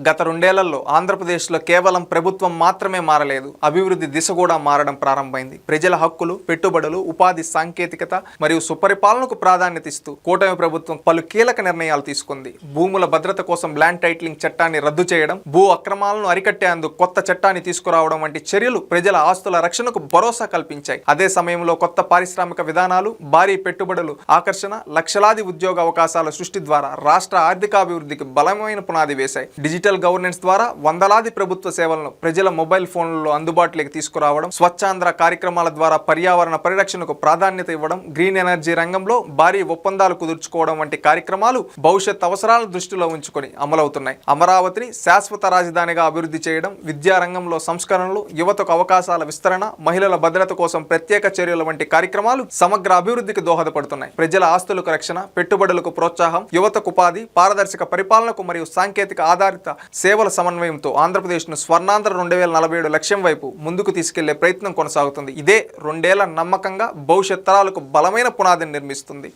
గత రెండేళ్లలో ఆంధ్రప్రదేశ్లో కేవలం ప్రభుత్వం మాత్రమే మారలేదు, అభివృద్ధి దిశ కూడా మారడం ప్రారంభమైంది. ప్రజల హక్కులు, పెట్టుబడులు, ఉపాధి, సాంకేతికత మరియు సుపరిపాలనకు ప్రాధాన్యత ఇస్తూ కూటమి ప్రభుత్వం పలు కీలక నిర్ణయాలు తీసుకుంది. భూముల భద్రత కోసం ల్యాండ్ టైటిలింగ్ చట్టాన్ని రద్దు చేయడం, భూ అక్రమాలను అరికట్టేందుకు కొత్త చట్టాన్ని తీసుకురావడం వంటి చర్యలు ప్రజల ఆస్తుల రక్షణకు భరోసా కల్పించాయి. అదే సమయంలో కొత్త పారిశ్రామిక విధానాలు, భారీ పెట్టుబడులు ఆకర్షణ, లక్షలాది ఉద్యోగ అవకాశాల సృష్టి ద్వారా రాష్ట్ర ఆర్థికాభివృద్ధికి బలమైన పునాది వేశాయి. డిజిటల్ గవర్నెన్స్ ద్వారా వందలాది ప్రభుత్వ సేవలను ప్రజల మొబైల్ ఫోన్లలో అందుబాటులోకి తీసుకురావడం, స్వచ్ఛాంధ్ర కార్యక్రమాల ద్వారా పర్యావరణ పరిరక్షణకు ప్రాధాన్యత ఇవ్వడం, గ్రీన్ ఎనర్జీ రంగంలో భారీ ఒప్పందాలు కుదుర్చుకోవడం వంటి కార్యక్రమాలు భవిష్యత్ అవసరాలను దృష్టిలో ఉంచుకొని అమలవుతున్నాయి. అమరావతిని శాశ్వత రాజధానిగా అభివృద్ధి చేయడం, విద్యా రంగంలో సంస్కరణలు, యువతకు అవకాశాల విస్తరణ, మహిళల భద్రత కోసం ప్రత్యేక చర్యల వంటి కార్యక్రమాలు సమగ్ర అభివృద్ధికి దోహదపడుతున్నాయి. ప్రజల ఆస్తులకు రక్షణ, పెట్టుబడులకు ప్రోత్సాహం, యువతకు ఉపాధి, పారదర్శక పరిపాలనకు మరియు సాంకేతిక ఆధారిత సేవల సమన్వయంతో ఆంధ్రప్రదేశ్ను స్వర్ణాంధ్ర 2047 లక్ష్యం వైపు ముందుకు తీసుకెళ్లే ప్రయత్నం కొనసాగుతుంది. ఇదే రెండేళ్ల నమ్మకంగా భవిష్యత్ తరాలకు బలమైన పునాదిని నిర్మిస్తుంది.